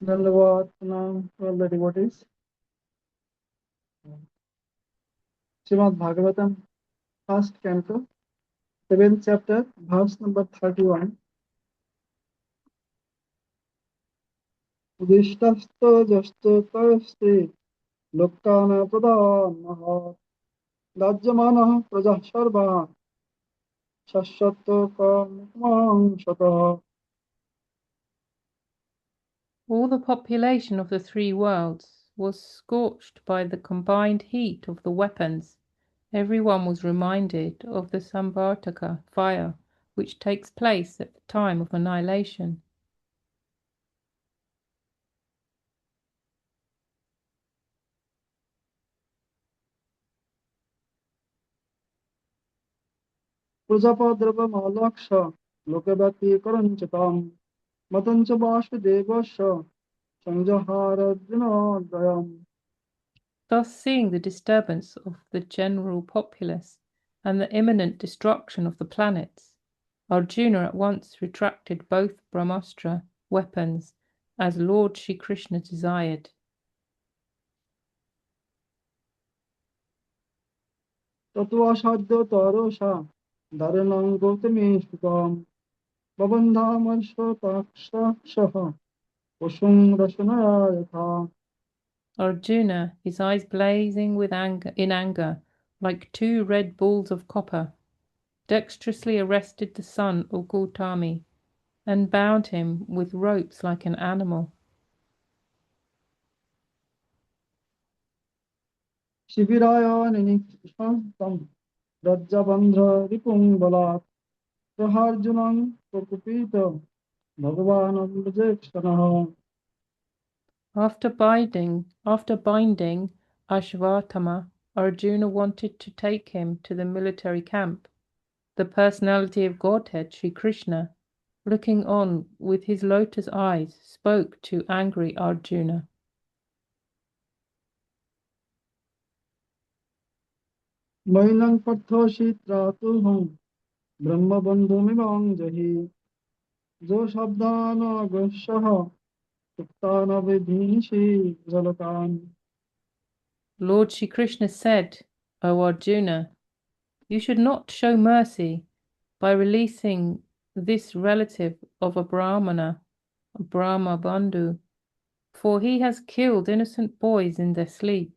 Dandavad Pranam to all the devotees. Srimad Bhagavatam, first canto, seventh chapter, verse number 31. Udishtasto jasto taste lokana pradanaha dajyamana prajah sarva shashyato kamang shataha. All the population of the three worlds was scorched by the combined heat of the weapons. Everyone was reminded of the Samvartaka fire, which takes place at the time of annihilation. Prajapadrava malaksha lokavati karanchatam matancha vasudevasya sanjaharadvinodayam. Thus, seeing the disturbance of the general populace and the imminent destruction of the planets, Arjuna at once retracted both Brahmastra weapons as Lord Shri Krishna desired. Tatvasadya tarosha dharanam gautame sukam babandhamasya taksha shaha usung rasanaya yatha. Arjuna, his eyes blazing with anger, like two red balls of copper, dexterously arrested the son of Gautami and bound him with ropes like an animal. Shibiraya ninikshastam rajabandha ripung balat praharjunam prakupita bhagavanam vijekshanaha. After binding Ashwatama, Arjuna wanted to take him to the military camp. The personality of Godhead, Sri Krishna, looking on with his lotus eyes, spoke to angry Arjuna. Mainang pathoshi tratuham brahma bandhumimang jahi jo shabdana goshaha suktana vidhinishi zalatan. Lord Shri Krishna said, O Arjuna, you should not show mercy by releasing this relative of a Brahmana, a Brahma Bandhu, for he has killed innocent boys in their sleep.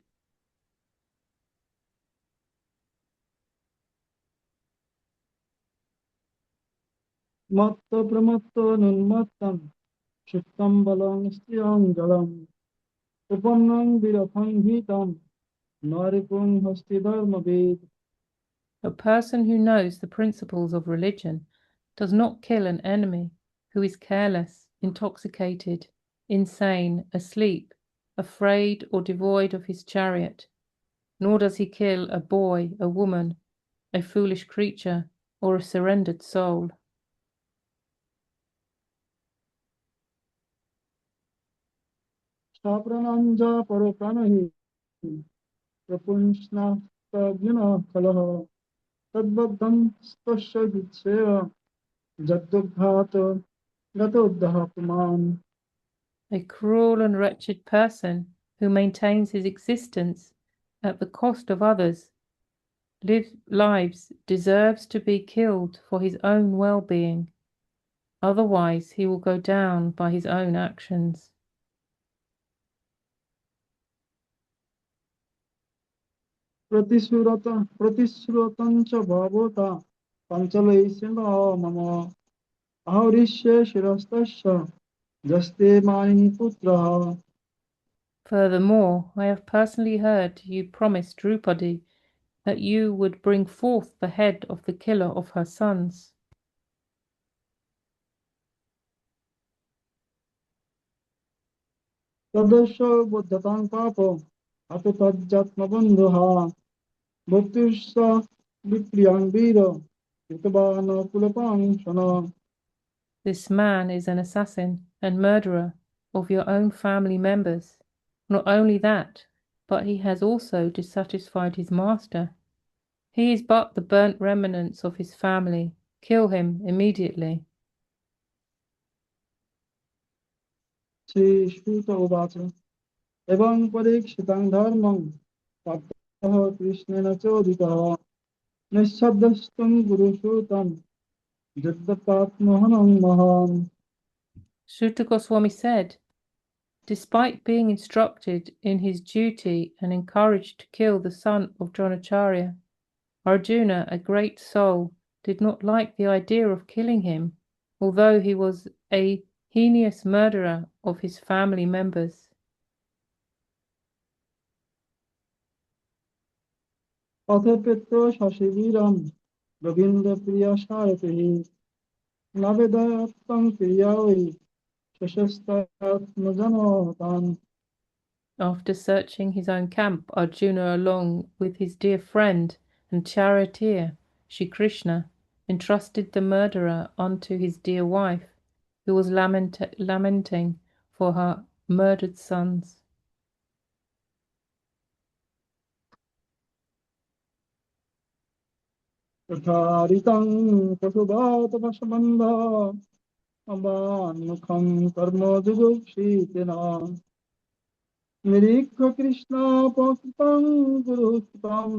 Matta pramatto nunmattam shuktam balang striyam jalam upannam viratham hitam naripung hasti dharma ved. A person who knows the principles of religion does not kill an enemy who is careless, intoxicated, insane, asleep, afraid, or devoid of his chariot, nor does he kill a boy, a woman, a foolish creature, or a surrendered soul. Saprananja paropranahi prapunshnastavjuna kalaha tadbaddham stasya vitseva jaddughat gatoddaha puman. A cruel and wretched person who maintains his existence at the cost of others' lives deserves to be killed for his own well-being. Otherwise, he will go down by his own actions. प्रतिश्रुतं च भावोता पञ्चलैस्यना मम आहरिष्ये शिरस्तस्य जस्ते मानिः पुत्रः. Furthermore, I have personally heard you promise Drupadi that you would bring forth the head of the killer of her sons. तदस्य बुद्धतां पापो अथ तज्जात्मबन्धुः मृत्युश्च विप्रियान् वीर कृतवान् कुलपांशनः. This man is an assassin and murderer of your own family members. Not only that, but he has also dissatisfied his master. He is but the burnt remnants of his family. Kill him immediately. श्रीश्रुत उवाच एवं परीक्षितं धर्मं ततः कृष्णेन चोदितः निःशब्दस्तुं गुरुसूतं यद्यपात्महनं महान् Sutta Goswami said, despite being instructed in his duty and encouraged to kill the son of Dronacharya, Arjuna, a great soul, did not like the idea of killing him, although he was a heinous murderer of his family members. अथपेत्रो शशिवीरं गोविन्दप्रियसारथिः नवेदत्तं Priya why शशस्तात्मजनतान् After searching his own camp, Arjuna, along with his dear friend and charioteer, Shri Krishna, entrusted the murderer unto his dear wife, who was lamenting for her murdered sons. तथारितं पशुपातपशबन्ध अवान्मुखं कर्म जुगुप्सितेन निरीक्ष्य कृष्णापकृतं गुरुकृतं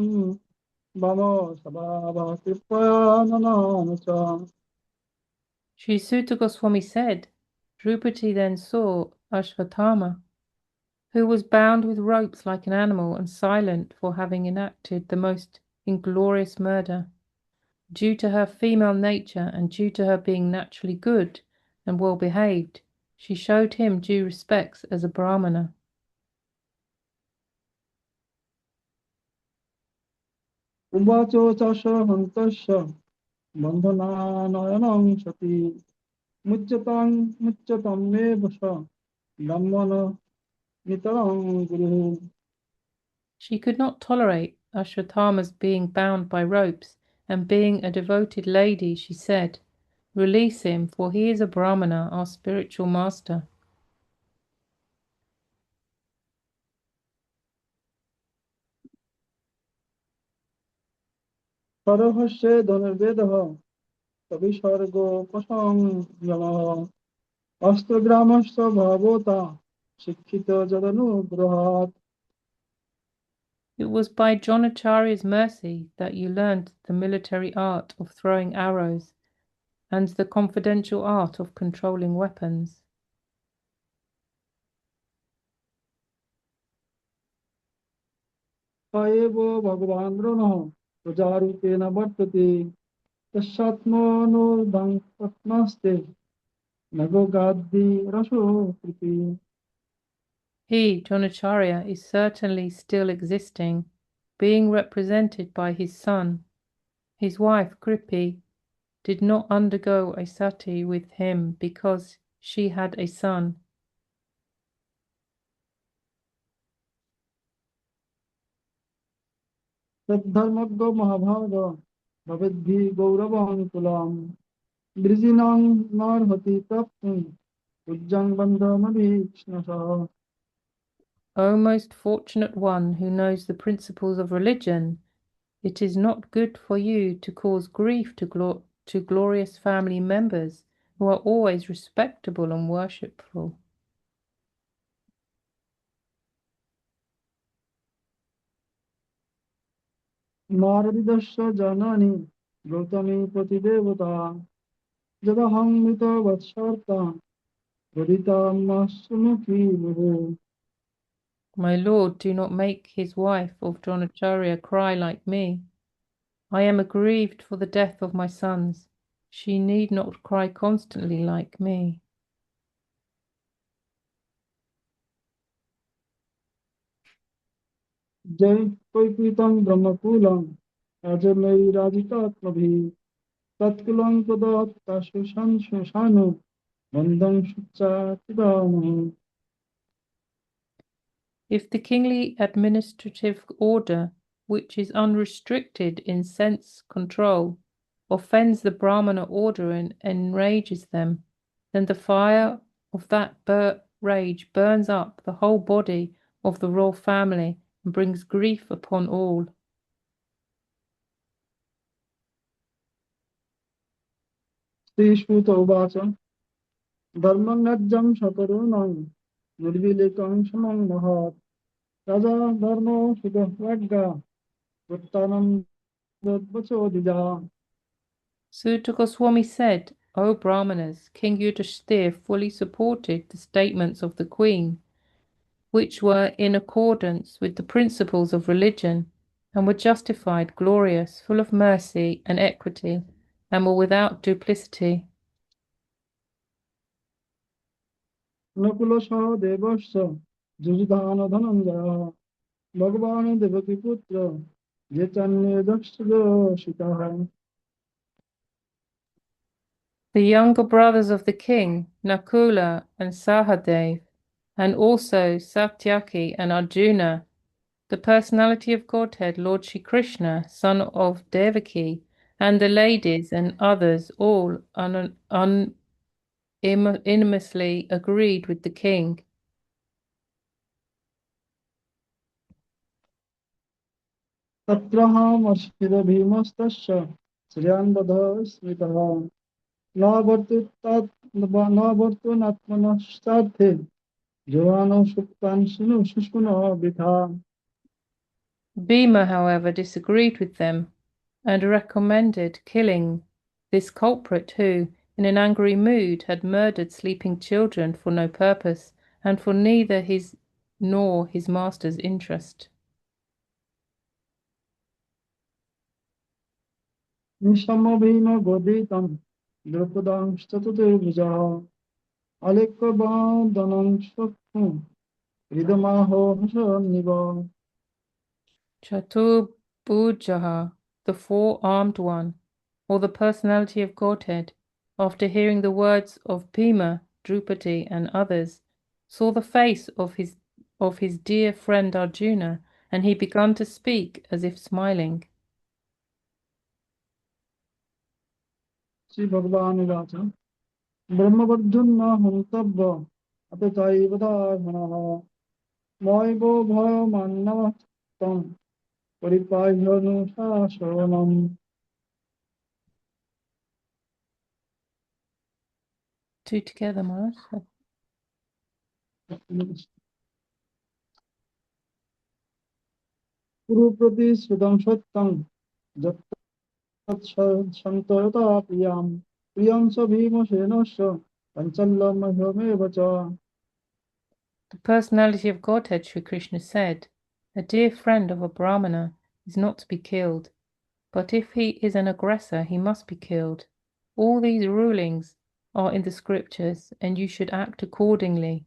मम स्वभावः कृपया ननाम च Sri Sutta Goswami said, Drupadi then saw Ashwatama, who was bound with ropes like an animal and silent for having enacted the most inglorious murder. Due to her female nature and due to her being naturally good and well behaved, she showed him due respects as a Brahmana. उवाचो च स हन्तस्य बन्धनानयनं सति मुच्यतां मे वश ब्रह्मण नितरं गुरुः She could not tolerate Ashwatthama's being bound by ropes, and being a devoted lady, she said, release him, for he is a Brahmana, our spiritual master. परहस्य धनुर्वेदः कविसर्गोपसंयमः अस्त्रग्रामस्य भावोता शिक्षितजदनुग्रहात् It was by Dronacharya's mercy that you learned the military art of throwing arrows and the confidential art of controlling weapons. स एव भगवान् ऋणः प्रजारूपेण वर्तते तस्यात्मनोदङ् नगोगाद्धि रसो कृति He, Dronacharya, is certainly still existing, being represented by his son. His wife, Kripi, did not undergo a sati with him because she had a son. तद्धर्मज्ञो महाभाग भवेद्भि गौरवं कुलाम् वृजिनां नार्हति तप्तुम् उज्जं बन्धमभीक्ष्णशः O most fortunate one who knows the principles of religion, it is not good for you to cause grief to glorious family members who are always respectable and worshipful. नारदिदस्य जननी गौतमी प्रतिदेवता यदहं मृतवत्सर्ता रुदिता सुमुखी मुहुः My lord, do not make his wife of Dronacharya cry like me. I am aggrieved for the death of my sons. She need not cry constantly like me. जय कैपीतं ब्रह्मकुलं अजमयी राजितात्मभिः तत्कुलं तदत्ताशु संशोषानु बन्धं शुच्चापितामहम् If the kingly administrative order, which is unrestricted in sense control, offends the Brahmana order and enrages them, then the fire of that rage burns up the whole body of the royal family and brings grief upon all. श्रीश्रुत उवाच धर्मज्ञं शतरूणां निर्विलेकं समं महत् राजा धर्मो सुखव्यग्गा वृत्तानन्दोद्वचोदिजा. Sutta Goswami said, O Brahmanas, King Yudhishthir fully supported the statements of the queen, which were in accordance with the principles of religion, and were justified, glorious, full of mercy and equity, and were without duplicity. नकुलसह देवस्य जुजुधान धनञ्जयः भगवान् देवकीपुत्र ये चान्ये दक्षयोषितः. The younger brothers of the king, Nakula and Sahadev, and also Satyaki and Arjuna, the personality of Godhead, Lord Shri Krishna, son of Devaki, and the ladies and others all unanimously agreed with the king. तत्रहामर्षिद भीमस्तस्य श्रियान्वधः स्मृतः न वर्तुनात्मनश्चार्थे जवानो सुप्तान् शिनु शिशुनः वृथा. Bhima, however, disagreed with them and recommended killing this culprit who, in an angry mood, had murdered sleeping children for no purpose and for neither his nor his master's interest. निशम्य Bhim गोदितं द्रौपदांश्चतुर्भुजः अलेक्यबादनं शक्नुं हृदमाहो हसन्निव. Chaturbhujaha, the four-armed one, or the personality of Godhead, after hearing the words of Bhima, Drupadi, and others, saw the face of his dear friend Arjuna, and he began to speak as if smiling. Shri भगवान उवाच ब्रह्मवर्धुर्न हन्तव्य अथ चैव दारुणः मयिवो भयमान्नवः तं परिपाह्यनुशासनम्. Two together, Maharaj. कुरुप्रतिश्रुतं सत्यं यत्तत्सन्तता प्रियं प्रियं स भीमसेनस्य पञ्चल्लमह्यमेव च. The personality of Godhead, Sri Krishna said, a dear friend of a Brahmana is not to be killed, but if he is an aggressor, he must be killed. All these rulings are in the scriptures, and you should act accordingly.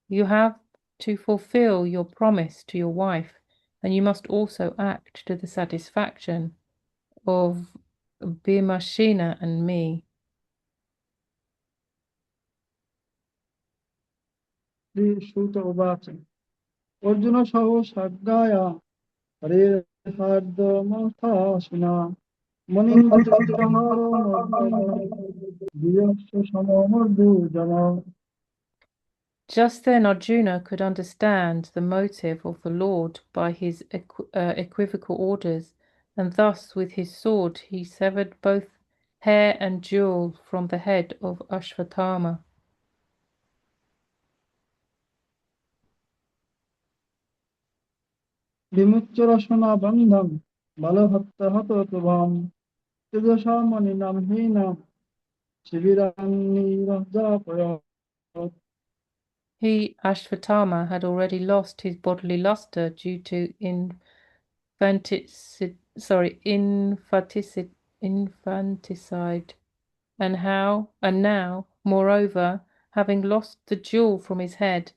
You have to fulfill your promise to your wife, and you must also act to the satisfaction of Bhimashena and me. श्रीसूत उवाच Arjun सहसाज्ञया हरेर्हार्दमथाशिना मणिञ्चित्रहारमर्दनं धियस्य सममर्दुजम्. Just then Arjuna could understand the motive of the Lord by his equivocal orders, and thus with his sword he severed both hair and jewel from the head of Ashwatama. विमुच्य रशनाबन्धं बलभत्तहतोत्वं तेजसा मणिनां हीनं शिबिरान्निरजापयत्. He, Ashwatthama, had already lost his bodily luster due to infanticide, and now, moreover, having lost the jewel from his head,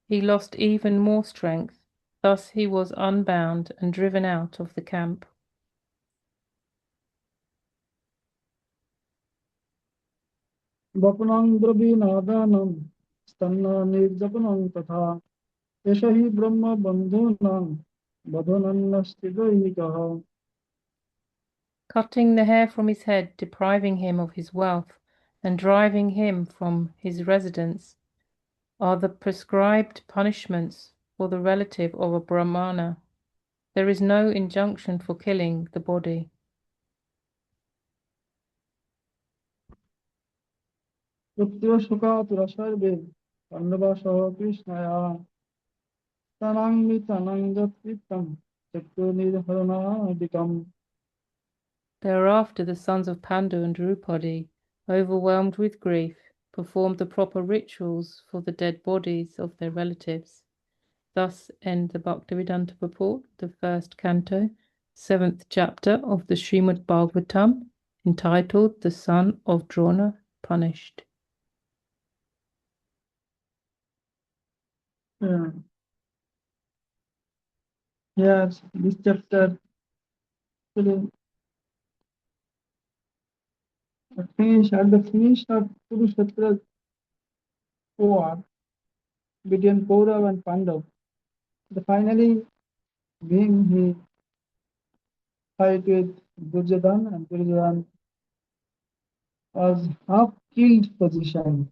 he lost even more strength. Thus he was unbound and driven out of the camp. वपुनां द्रवीणादानं स्तन्ननिर्जपनं तथा एष हि ब्रह्मबन्धूनां बन्धनन्नस्ति दैहिकः. Cutting the hair from his head, depriving him of his wealth, and driving him from his residence are the prescribed punishments for the relative of a Brahmana. There is no injunction for killing the body. तत्र शोकातुरा सर्वे Pandava Krishnaya Tanangmitanangatvitam Chakrunidharanadikam. Thereafter the sons of Pandu and Drupadi, overwhelmed with grief, performed the proper rituals for the dead bodies of their relatives. Thus end the Bhaktivedanta purport, the first canto, 7th chapter of the Srimad Bhagavatam, entitled The Son of Drona Punished. Yeah. Yes, this chapter will finish at the finish of Kurukshetra war between Kaurav and Pandav. Finally, Bhim he fight with Duryodhan, and Duryodhan was half killed position.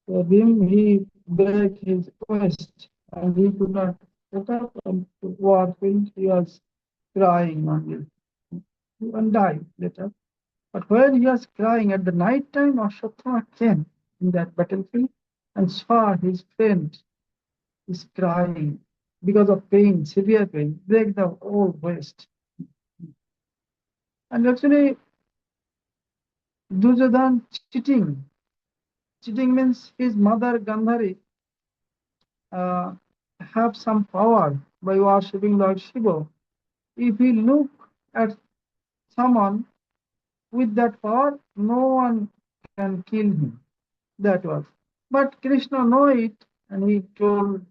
So Bhim he break his waist and he could not get up and war field. He was crying only and died later. But when he was crying at the night time, Ashwatama came in that battlefield and saw his friend is crying because of pain, severe pain, break the whole waist. And actually, Duryodhan cheating. Cheating means his mother Gandhari uh, have some power by worshipping Lord Shiva. If he look at someone with that power, no one can kill him. That was. But Krishna know it, and he told.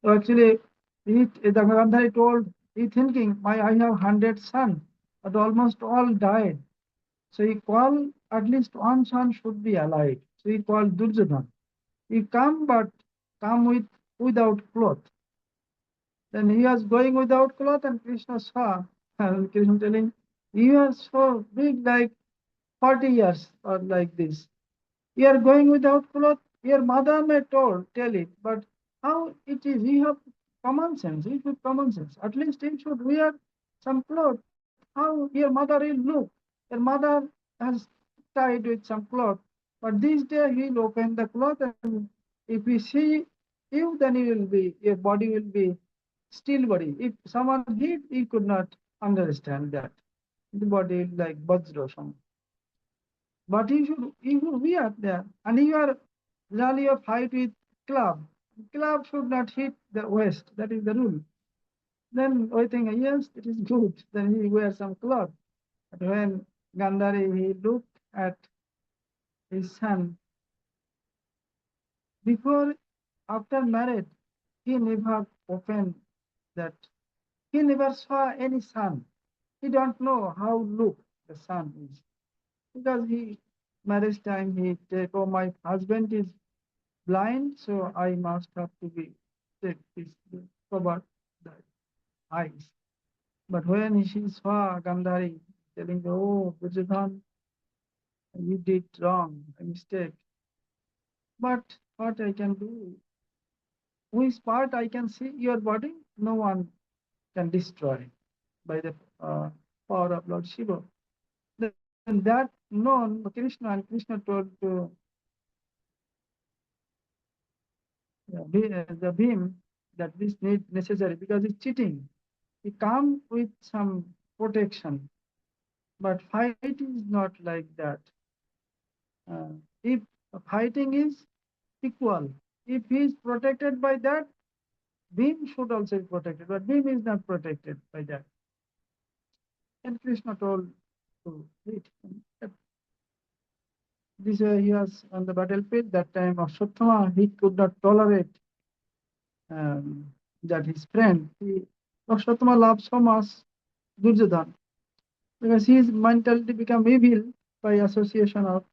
Actually, the Gandhari told, he thinking, I have 100 sons, but almost all died. So he called at least one son should be alive. So he called Duryodhan. He come, but come without cloth. Then he was going without cloth, and Krishna saw, and Krishna telling, you are so big, like 40 years or like this. You are going without cloth. Your mother may tell it, but how it is? You have common sense. You should common sense. At least you should wear some cloth. How your mother will look? Your mother has tied with some cloth, but this day he will open the cloth, and if we see you, then your body will be still body. If someone hit, he could not understand that. The body is like Vajra. But you should be out there, and you are really a fight with club. Club should not hit the waist. That is the rule. Then I think yes, it is good. Then he wears some cloth. But when Gandhari he looked at his son before after marriage, he never opened that. He never saw any son. He don't know how look the son is because he marriage time he take oh my husband is blind, so I must have to be take this cover the eyes. But when she saw Gandhari telling, oh, Duryodhan, you did wrong, a mistake. But what I can do? Which part I can see your body? No one can destroy by the power of Lord Shiva. Then that known Krishna, and Krishna told to the Bhim that this need necessary because it's cheating. He come with some protection, but fight is not like that. If fighting is equal, if he is protected by that, Bhim should also be protected, but Bhim is not protected by that. And Krishna told to hit him. This way he was on the battlefield. That time Ashwatthama, he could not tolerate that his friend, Ashwatthama loved so much Duryodhan because his mentality became evil by association of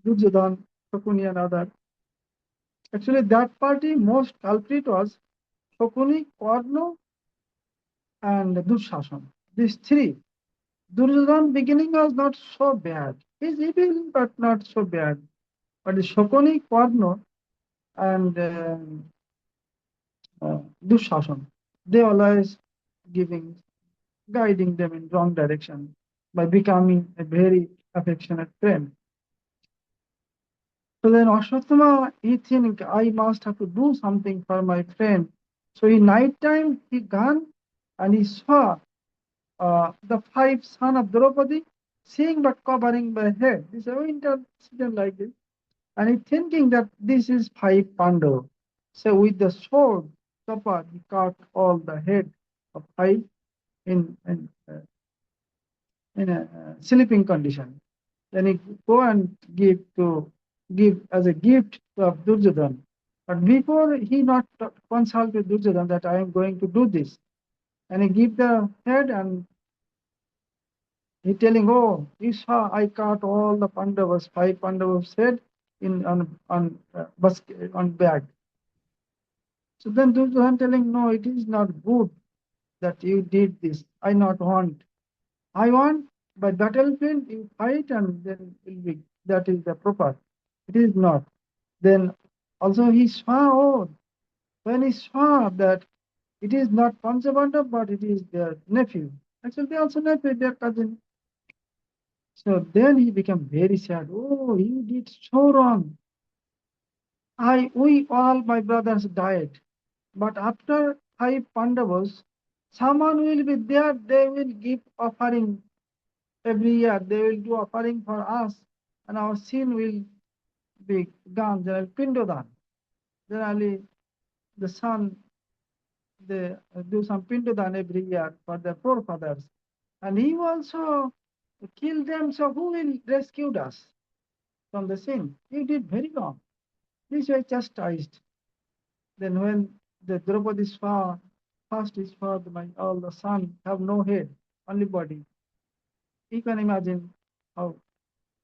Duryodhan, Shakuni and other. Actually, that party most culprit was Shakuni, Karna, and Dushashan. These three. Duryodhan beginning was not so bad. He's evil, but not so bad. But the Shakuni, Karna, and Dushashan, they always giving, guiding them in wrong direction by becoming a very affectionate friend. So then Ashwatama, he think I must have to do something for my friend. So in night time he gone and he saw the five son of Draupadi seeing but covering by head. This is a incident like this. And he thinking that this is five Pandav. So with the sword, chopper, he cut all the head of five in a sleeping condition. Then he go and give as a gift of Duryodhan. But before he not consult with Duryodhan that I am going to do this, and he give the head and he telling, oh, you saw I cut all the Pandavas, five Pandavas head in basket on bag. So then Duryodhan telling, no, it is not good that you did this. I not want. I want by battlefield you fight and then will be that is the proper. It is not. Then also he saw, oh, when he saw that it is not Panchabanda, but it is their nephew. Actually, they also nephew, their cousin. So then he became very sad. Oh, you did so wrong. We all my brothers died. But after five Pandavas, someone will be there, they will give offering every year. They will do offering for us, and our sin will be gone. There will Pindodan. Then only the son, they do some Pindodan every year for their forefathers. And he also killed them, so who will rescue us from the sin? You did very wrong. This was chastised. Then when the Draupadi saw, first is for my all the son have no head, only body. You can imagine how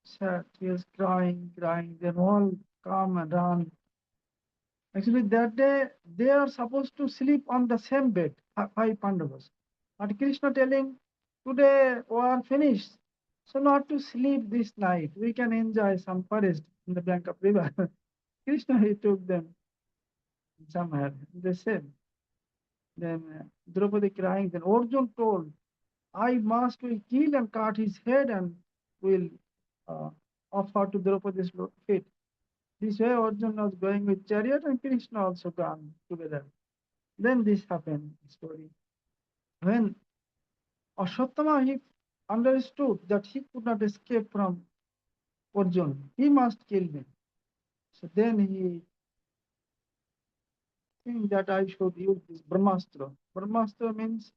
sad he was crying, crying. Then all come and run. Actually, that day they are supposed to sleep on the same bed, five Pandavas. But Krishna telling, today war finished. So not to sleep this night. We can enjoy some forest in the bank of river. Krishna he took them somewhere. They said. Then Draupadi crying. Then Arjun told, I must will kill and cut his head and will uh, offer to Draupadi's feet. This way Arjun was going with chariot and Krishna also gone together. Then this happened, story. When Ashwatthama he understood that he could not escape from Arjun, he must kill me. So then he think that I should use this Brahmastra. Brahmastra means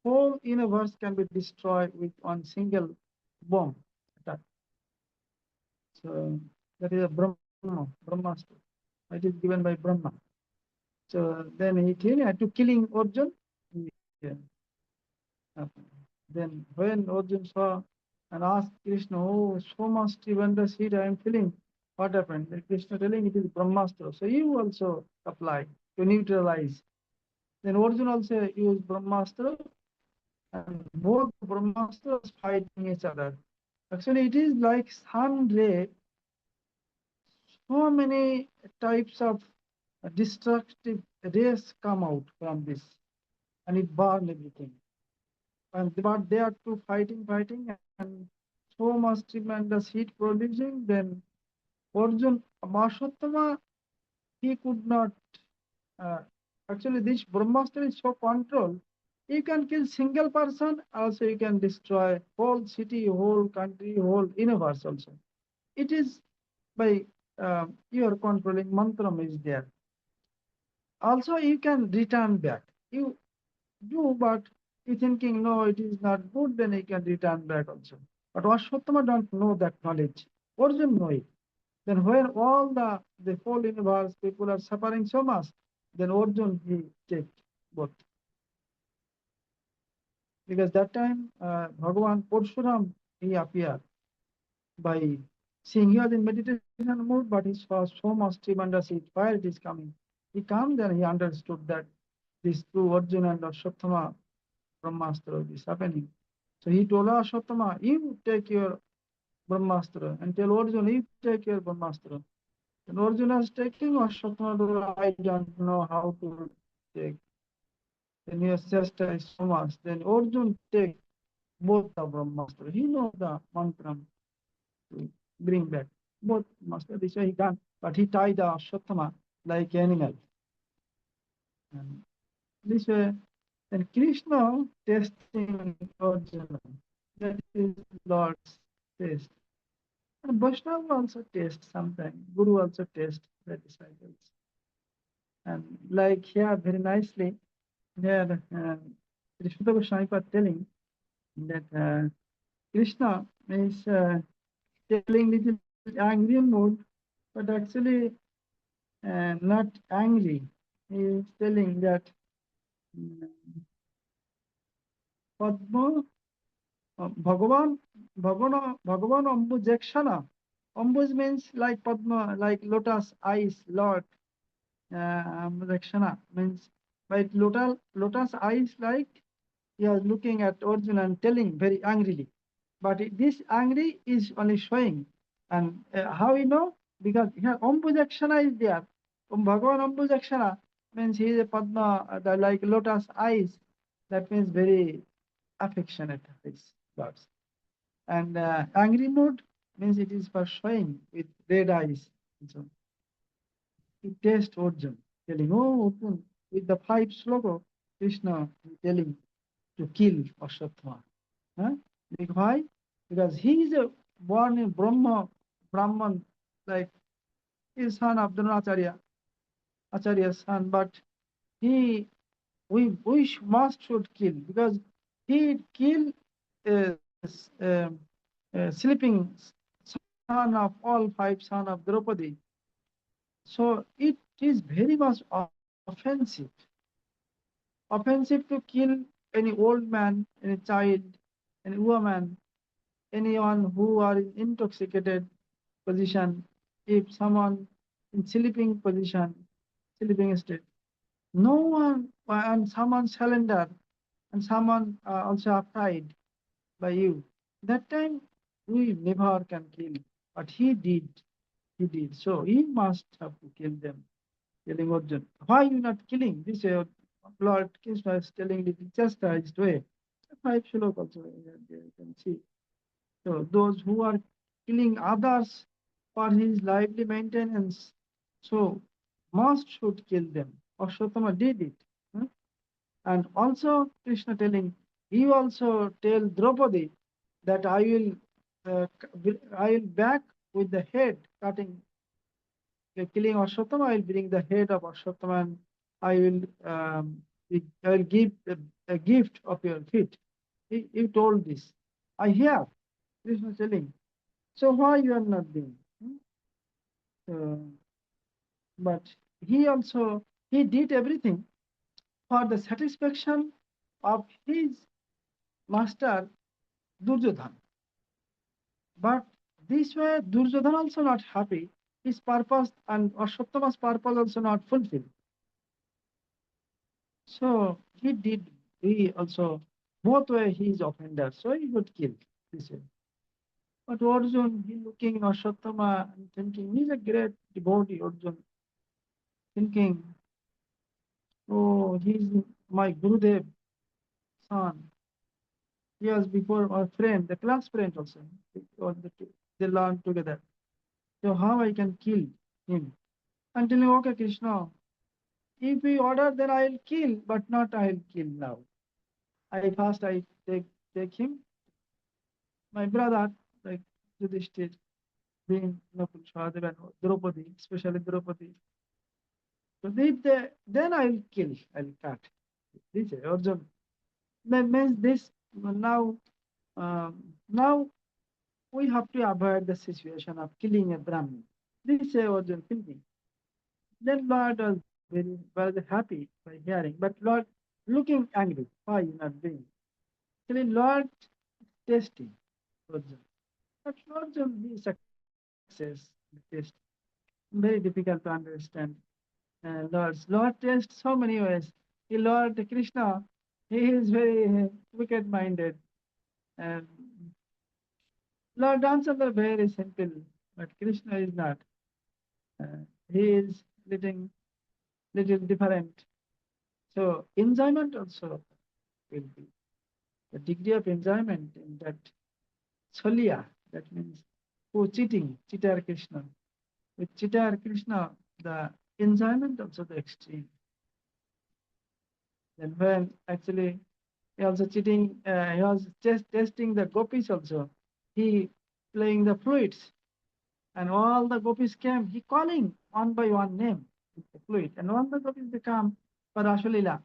whole universe can be destroyed with one single bomb attack. So that is a Brahmastra. It is given by Brahma. So then he had to killing Arjun. Yeah. Then when Arjun saw and asked Krishna, oh, so much tremendous heat I am feeling. What happened? Then Krishna telling it is Brahmastra. So you also apply to neutralize. Then Arjun also used Brahmastra and both Brahmastras fighting each other. Actually, it is like sun ray, so many types of destructive rays come out from this and it burn everything. And but they are two fighting, and so much tremendous heat producing. Then Arjun Mashottama, he could not. Uh, Actually, this Brahmastra is so controlled. You can kill single person, also you can destroy whole city, whole country, whole universe also. It is by your controlling mantram is there. Also, you can return back. You do, but you thinking, no, it is not good, then you can return back also. But Ashwatthama don't know that knowledge. Arjun know it. Then when all the whole universe, people are suffering so much, then Arjun, he take both. Because that time, Bhagavan Parshuram, he appeared by seeing he was in meditation mood, but he saw so much tremendous heat, fire it is coming. He came, then he understood that these two Arjun and Ashwatthama Brahmastra is happening. So he told Ashwatthama, you take your Brahmastra and tell Arjuna, you take your Brahmastra. And Arjuna is taking Ashwatthama told, I don't know how to take. Then he has chastised so much. Then Arjuna take both the Brahmastra. He knows the mantra to bring back. both master. This way he done, but he tied the Ashwatama like animal. And this way, then Krishna testing Arjuna. That is Lord's test. And Vaishnava also test sometimes. Guru also test the disciples. And like here, very nicely, here, Krishna Goswami are telling that Krishna is telling little angry mood, but actually not angry. He is telling that mm, Padma Bhagavan Bhagavan Ambujakshana. Ambuz means like Padma, like lotus eyes, Lord. Ambujakshana means by lotus eyes, like he was looking at Arjuna and telling very angrily. But this angry is only showing. And how we know? Because here Ambujakshana is there. Bhagavan Ambujakshana means he is a Padma, like lotus eyes. That means very affectionate of his gods. And angry mood means it is for showing with red eyes. And so he tests Arjun, telling, oh, Arjun, with the five sloka, Krishna telling to kill Ashwatthama. Huh? Why? Because he is a born in Brahman, like his son of Acharya's son, but he must should kill because he kill uh, sleeping son of all five son of Draupadi. So it is very much offensive to kill any old man, any child, any woman, anyone who are in intoxicated position, if someone in sleeping position, sleeping state, no one, and someone surrender, and someone also afraid by you. That time we never can kill, but he did. So he must have to kill them. Telling Arjun, why you not killing? This Lord Krishna is telling it just his way. Five shlok also you can see. So those who are killing others for his lively maintenance, so must should kill them. Ashwatthama did it. Huh? And also Krishna telling, he also tell Draupadi that I will back with the head cutting, killing Ashwatthama. I will bring the head of Ashwatthama and I will give a gift of your feet. He told this. I hear Krishna telling. So why you are not doing? So, but he did everything for the satisfaction of his master Duryodhan. But this way Duryodhan also not happy. His purpose and Ashwatthama's purpose also not fulfilled. So he also both way he is offender. So he got killed this way. But Arjun, he looking Ashwatthama and thinking he's a great devotee. Arjun thinking, oh, he's my Gurudev son. He was before our friend, the class friend also. They learned together. So how I can kill him? And telling, okay, Krishna, if we order, then I'll kill, but not I'll kill now. I take him, my brother, like Yudhishthir, being Nakul, Sahadev and Draupadi, especially Draupadi. So then I'll cut. This is Arjun. That means this now we have to avoid the situation of killing a Brahmin. This is Arjun thinking. Then Lord was happy by hearing, but Lord looking angry. Why you not doing? Actually, Lord testing Arjun. But Arjun he success the test. Very difficult to understand. Lord tests so many ways. The Lord Krishna, he is very wicked-minded. And Lord Ramchandra very simple, but Krishna is not. He is little different. So enjoyment also will be the degree of enjoyment in that solia. That means who cheater Krishna. With cheater Krishna, the enjoyment also the extreme. Then when actually he also cheating, he was just testing the gopis also. He playing the flutes, and all the gopis came. He calling one by one name with the flute, and all the gopis they come for Ashalila.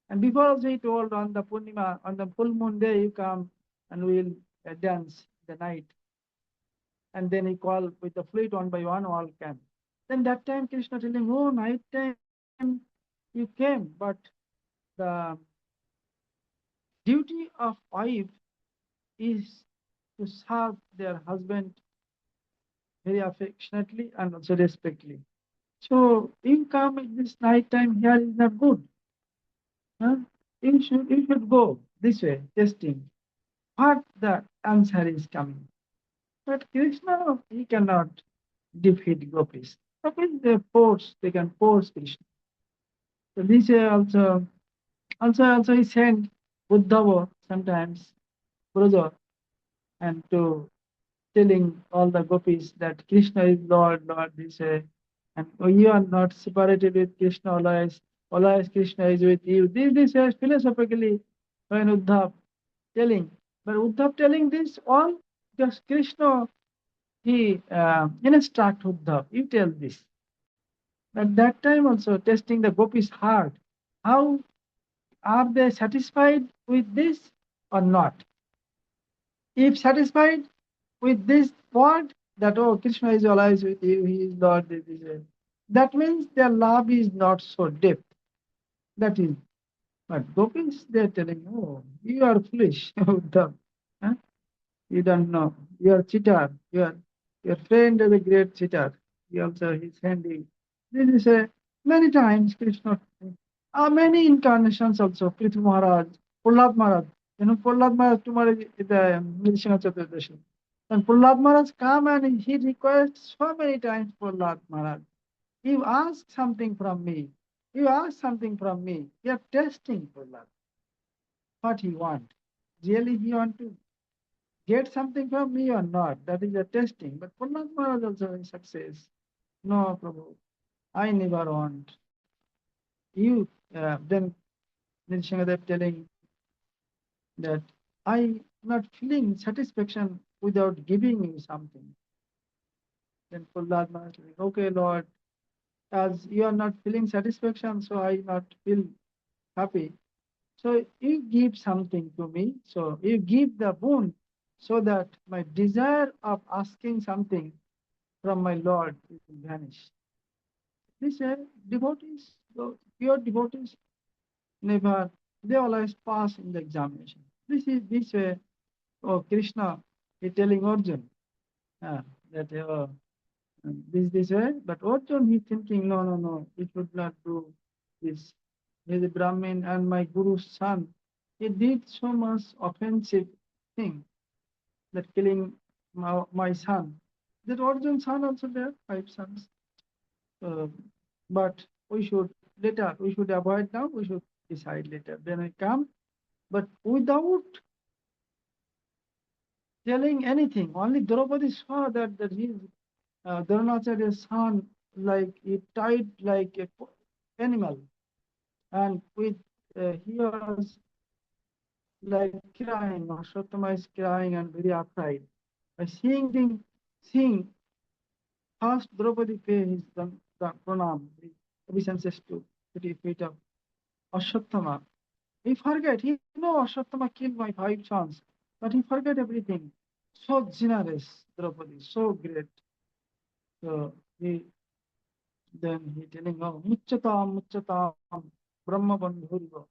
And before also he told on the Purnima, on the full moon day, you come and we'll dance the night. And then he called with the flute one by one, all came. Then that time Krishna telling, oh, night time you came, but the duty of wife is to serve their husband very affectionately and also respectfully. So you come in this night time here is not good. Huh? You should go this way, testing. What the answer is coming. But Krishna, he cannot defeat gopis. Gopis, they can force Krishna. So this also he sent Uddhava sometimes, Braja, and to telling all the gopis that Krishna is Lord, Lord, this way. And you are not separated with Krishna, always Krishna is with you. This is philosophically when Uddhav telling. But Uddhav telling this all because Krishna, he instruct Uddhav, you tell this. At that time also testing the gopis heart. How are they satisfied with this or not? If satisfied with this word that oh Krishna is always with you, he is Lord, this is it. That means their love is not so deep. That is, but gopis they are telling, oh, you are foolish, Uddhav. Huh? You don't know. You are cheater. Your friend is a great cheater. He also his handy. This is a many times Krishna. Many incarnations also. Prithu Maharaj, Prahlad Maharaj. You know Prahlad Maharaj tomorrow is the Nrsimha Chaturdashi. And Prahlad Maharaj come and he requests so many times Prahlad Maharaj. You ask something from me. You ask something from me. You are testing Prahlad. What he want. Really he want to get something from me or not. That is a testing. But Prahlad Maharaj also is success. No, Prabhu, I never want. You then Nrsimhadev telling that I not feeling satisfaction without giving you something. Then Prahlad Maharaj telling, okay, Lord, as you are not feeling satisfaction, so I not feel happy. So you give something to me. So you give the boon so that my desire of asking something from my Lord will vanish. This devotees, pure devotees, never, they always pass in the examination. This way, oh Krishna is telling Arjun that this way, but Arjun he thinking, no, no, no, he should not do this. He is a Brahmin and my Guru's son. He did so much offensive thing that killing my son. That Arjun's son also there, 5 sons. Uh, but we should later, we should avoid now, we should decide later. Then I come, but without telling anything, only Draupadi saw that his Dronacharya's son, like he tied like a animal, and with he was like crying, Ashwatama is crying and very upright. By seeing first Draupadi pay his pranam, his obeisances to the feet of Ashwatthama. He forget, he know Ashwatthama killed my 5 sons, but he forget everything. So generous, Draupadi, so great. So he telling, oh, muchatam, Brahma bandhuriva.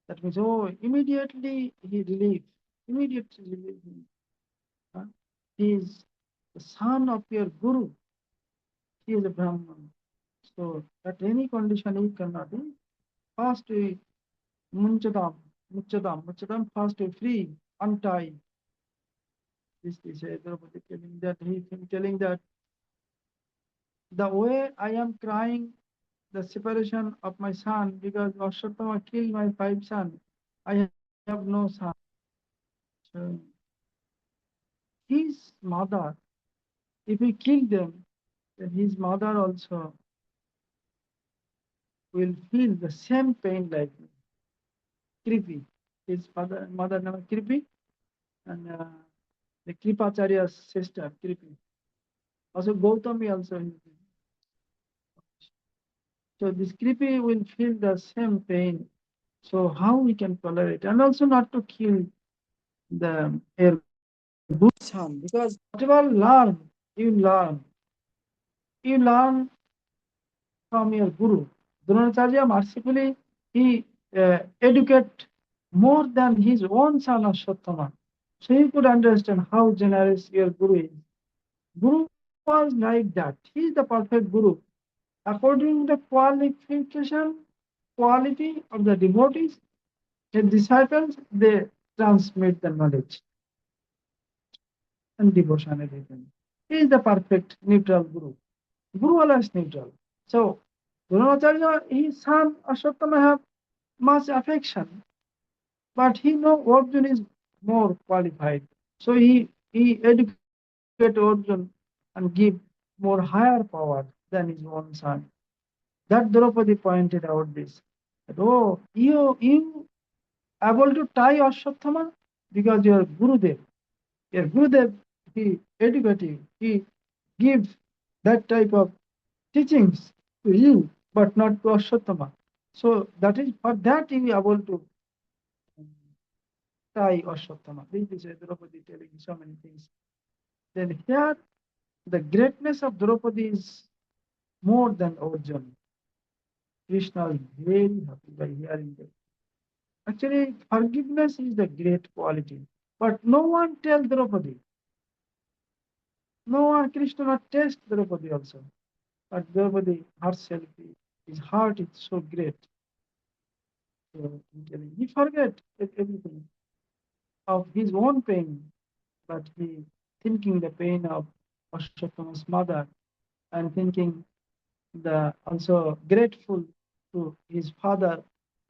That means, oh, immediately he relieved, immediately relieved him. Huh? He is the son of your guru. He is a Brahman. So at any condition he cannot be. First we muchadam, first we free, untie. This is Draupadi telling that telling that the way I am crying the separation of my son because Ashwatthama killed my 5 sons. I have no son. So his mother If he killed them, then his mother also will feel the same pain like Kripi. His mother name Kripi, and the Kripacharya's sister Kripi. Also Gautami also. So this Kripi will feel the same pain. So how we can tolerate, and also not to kill the your good son, because whatever you learn from your guru. Dronacharya mercifully he educate more than his own son Ashwatama. So you could understand how generous your guru is. Guru was like that. He is the perfect guru. According to the quality of the devotees, the disciples, they transmit the knowledge and devotion everything. He is the perfect neutral guru. Guru always neutral. So Dronacharya, his son Ashwatthama have much affection, but he know Arjun is more qualified. So he educate Arjun and give more higher power than his own son. That Draupadi pointed out this. That, oh, you able to tie Ashwatthama because your Gurudev, he educative, he gives that type of teachings to you, but not to Ashwatthama. So that is for that you are able to tie Ashwatthama. This is Draupadi telling so many things. Then here the greatness of Draupadi is more than Arjuna. Krishna is very happy by hearing that. Actually, forgiveness is the great quality. But no one tells Draupadi. No one, Krishna not test Draupadi also. But Draupadi herself, his heart is so great. So he forget everything of his own pain, but he thinking the pain of Ashwatthama's mother and thinking the also grateful to his father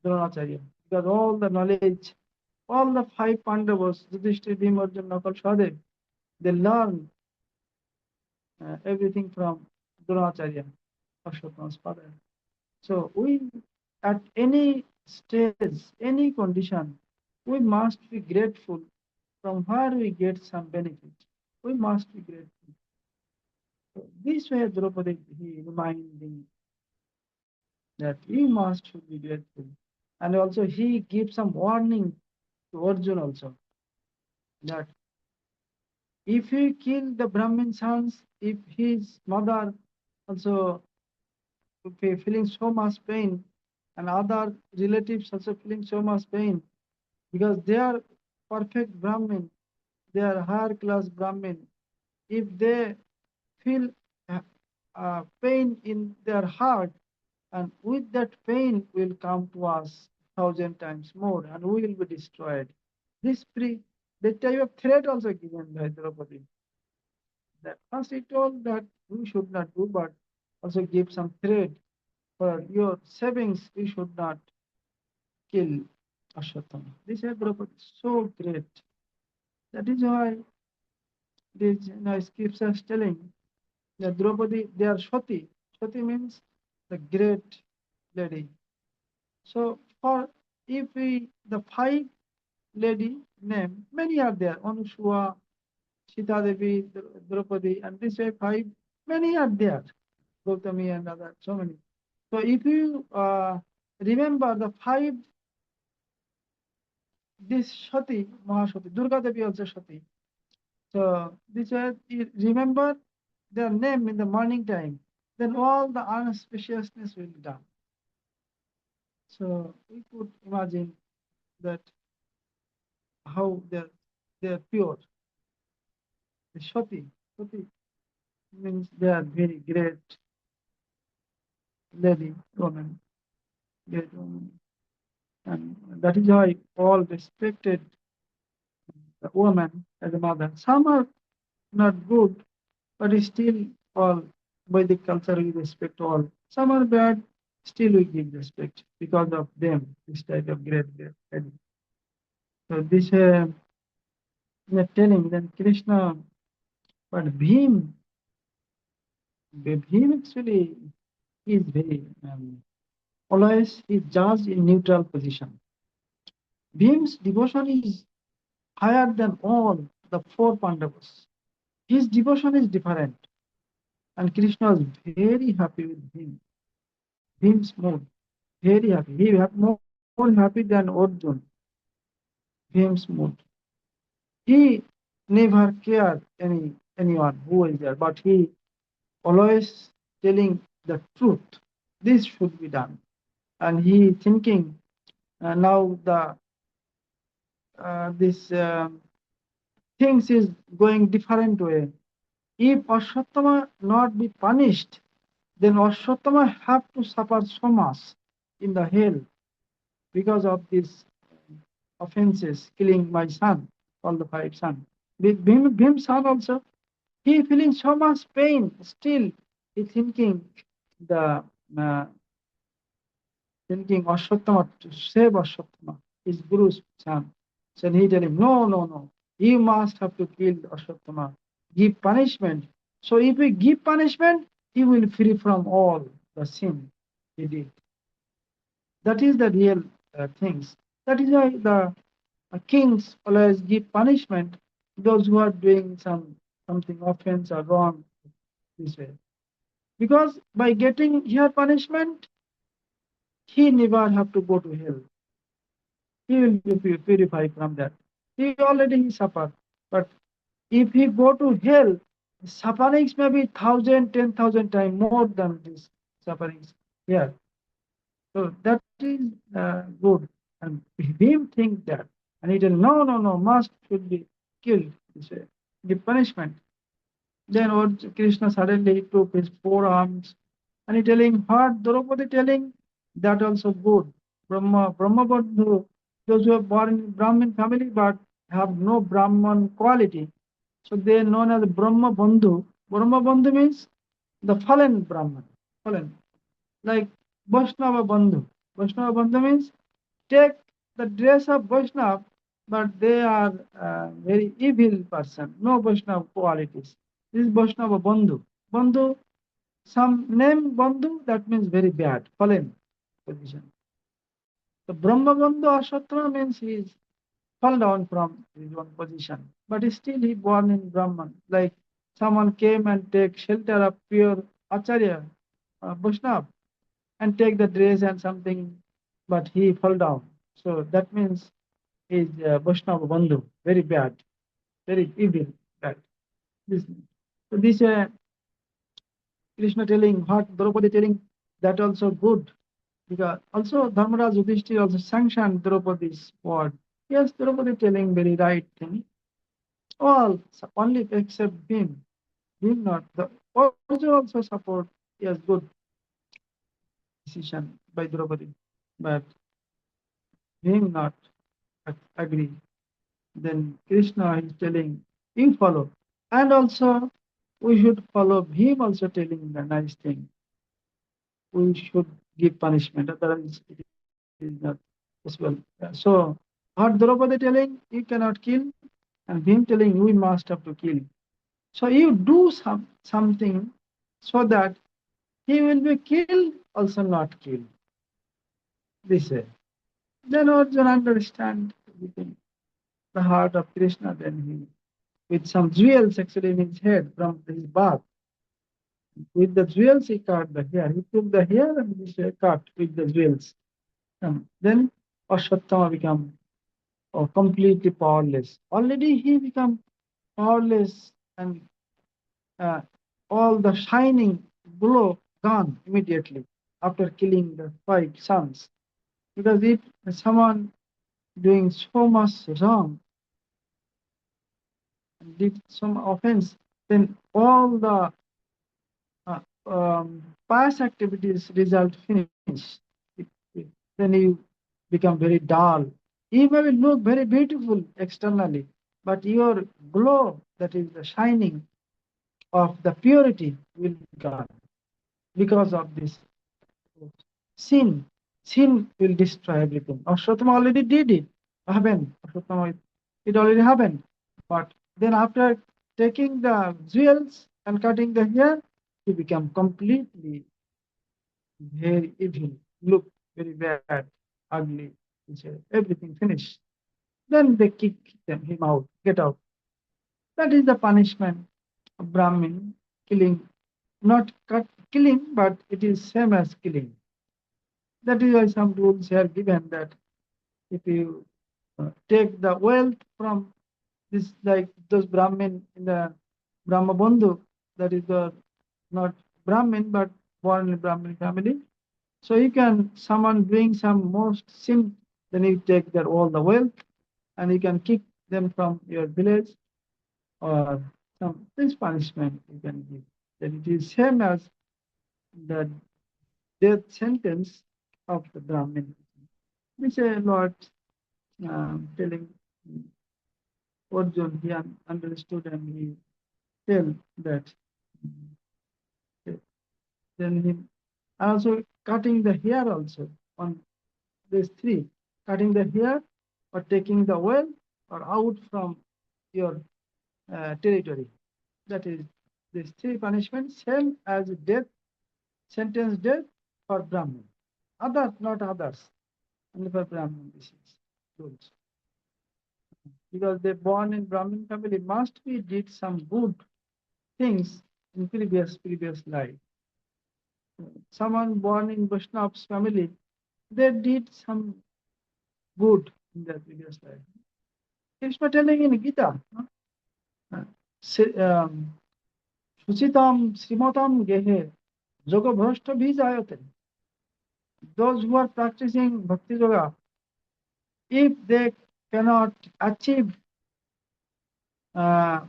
Dronacharya because all the knowledge, all the five Pandavas, Yudhishthira, Bhima, Arjuna, Nakal, Sahadev, they learn everything from Dronacharya, Ashwatthama's father. So we, at any stage, any condition, we must be grateful from where we get some benefit. We must be grateful. So this way, Draupadi, he reminding that we must be grateful. And also he gives some warning to Arjuna also that if he kill the Brahmin sons, if his mother also feeling so much pain, and other relatives also feeling so much pain, because they are perfect Brahmin, they are higher class Brahmin. If they feel pain in their heart, and with that pain will come to us 1,000 times more, and we will be destroyed. This the type of threat also given by Draupadi. That first he told that we should not do, but also give some threat for your savings. We should not kill Ashwatthama. This is Draupadi so great. That is why this scripture is telling that Draupadi, they are Shwati. Shwati means the great lady. So for if we the five lady name, many are there. Anusua, Sita Devi, Draupadi, and this way five, many are there. Gautami and other, so many. So if you remember the five, this Shati, Mahashati, Durga Devi also Shati. So this way, you remember their name in the morning time, then all the unauspiciousness will be done. So we could imagine that how they're pure. The Shati means they are very great lady, woman, great woman. And that is why all respected the woman as a mother. Some are not good, but still all Vedic culture we respect all. Some are bad, still we give respect because of them, this type of great lady. So this we are telling then Krishna, but Bhim. Him actually is very always is judged in neutral position. Bhim's devotion is higher than all the four Pandavas. His devotion is different, and Krishna is very happy with him. Bhim's mood, very happy. He is more happy than Arjun. Bhim's mood. He never cared anyone who is there, but he always telling the truth. This should be done, and he thinking now the this things is going different way. If Ashwatthama not be punished, then Ashwatthama have to suffer so much in the hell because of these offenses, killing my son, all the five sons. Bhim's son also, he feeling so much pain. Still, he the uh, thinking Ashwatthama to save Ashwatthama, his guru's son. So he tell him, no, no, no, you must have to kill Ashwatthama, give punishment. So if we give punishment, he will free from all the sin he did. That is the real things. That is why the kings always give punishment those who are doing something offense or wrong this way. Because by getting here punishment, he never have to go to hell. He will be purified from that. He already suffered. But if he go to hell, sufferings may be 1,000, 10,000 times more than this sufferings here. So that is good. And him think that. And he tell, no, no, no, must should be killed this way. The punishment. Then Krishna suddenly took his forearms and he telling what Draupadi telling that also good. Brahma Bandhu, those who are born in Brahmin family but have no Brahman quality. So they are known as Brahma Bandhu. Brahma Bandhu means the fallen Brahman. Fallen. Like Vaishnava Bandhu. Vaishnava Bandhu means take the dress of Vaishnav, but they are very evil person, no Vaishnava qualities. This is Vaishnava Bandhu. Bandhu, some name Bandhu, that means very bad, fallen position. The Brahma Bandhu Ashwatthama means he is fall down from his own position, but still he born in Brahman. Like someone came and take shelter of pure Acharya, Vaishnav, and take the dress and something, but he fell down. So that means he is Vaishnava Bandhu, very bad, very evil, bad. This, so this Krishna telling, what Draupadi telling, that also good. Because also Dharmaraj Yudhishthira also sanctioned Draupadi's word. Yes, Draupadi telling very right thing. All only except him. Him not. The Arjuna also support. Yes, good decision by Draupadi. But him not agree. Then Krishna is telling, you follow. And also we should follow him also telling the nice thing. We should give punishment, otherwise it is not possible. So what Draupadi telling, you cannot kill, and him telling we must have to kill. So you do something so that he will be killed, also not killed. This way. Then Arjuna understand the heart of Krishna, then he with some jewels actually in his head from his bath. With the jewels he cut the hair. He took the hair and he cut with the jewels. Then Ashwatthama become completely powerless. Already he become powerless and uh, all the shining glow gone immediately after killing the five sons. Because if someone doing so much wrong and did some offense, then all the past activities result finish. Then you become very dull. You may look very beautiful externally, but your glow, that is the shining of the purity, will be gone because of this sin. Sin will destroy everything. Ashwatthama already did it. Happened. Ashwatthama, it already happened. But then after taking the jewels and cutting the hair, he became completely very evil, look very bad, ugly. He said, everything finished. Then they kick him out, get out. That is the punishment of Brahmin killing, not killing, but it is same as killing. That is why some rules are given that if you take the wealth from this, like those Brahmin in the Brahma Bandhu, that is the not Brahmin but born in Brahmin family. So you can someone doing some most sin, then you take their all the wealth and you can kick them from your village or some this punishment you can give. Then it is same as the death sentence of the Brahmin. Which a Lord telling Arjun, he understood and he tell that then he also cutting the hair also on these three, cutting the hair or taking the well or out from your territory. That is these three punishments, same as death, sentence death for Brahmin. Others, not others. Only for Brahmin this is rules. Because they born in Brahmin family must be did some good things in previous life. Someone born in Vaishnav's family, they did some good in their previous life. Krishna telling in Gita, no? Suchitam Srimatam Gehe Yoga Bhrashta Bijayate. Those who are practicing Bhakti Yoga, if they cannot achieve uh,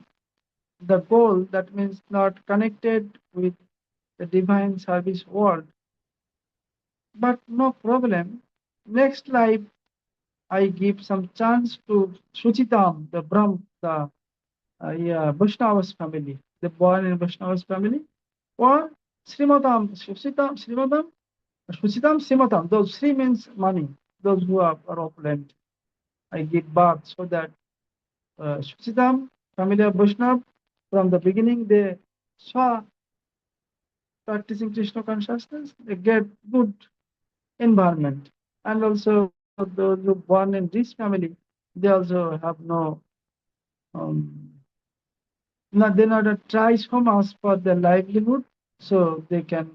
the goal, that means not connected with the divine service world, but no problem. Next life, I give some chance to Suchitam, the Brahm, the Vaishnava's family, the born in Vaishnava's family, or Srimatam, Srimatam. Those three means money. Those who are opulent, I give birth so that Suchitam, family of Vaishnav, from the beginning they saw practicing Krishna consciousness, they get good environment. And also those who born in this family, they also have um, they not try so much for their livelihood, so they can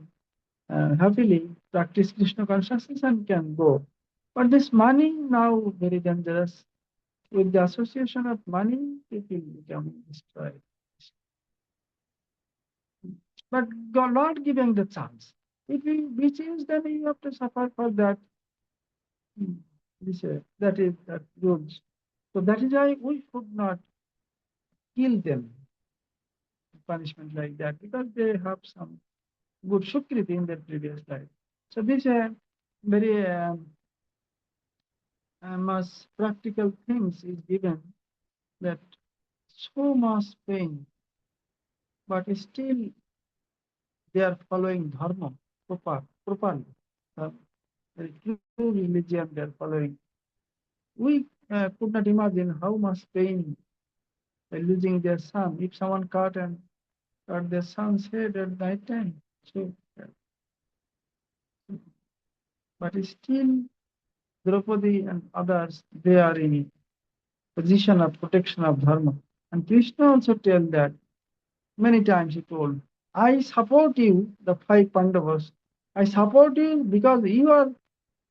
happily practice Krishna consciousness and can go. But this money now very dangerous. With the association of money, people become destroyed. But God not giving the chance. If we change, then you have to suffer for that. Hmm. That is that rules. So that is why we should not kill them, punishment like that, because they have some good sukriti in their previous life. So this very much practical things is given that so much pain, but still they are following dharma properly. Uh, very true religion they are following. We could not imagine how much pain by losing their son. If someone cut their son's head at night time, so but still Draupadi and others they are in position of protection of dharma. And Krishna also tell that many times he told, I support you, the five Pandavas. I support you because you are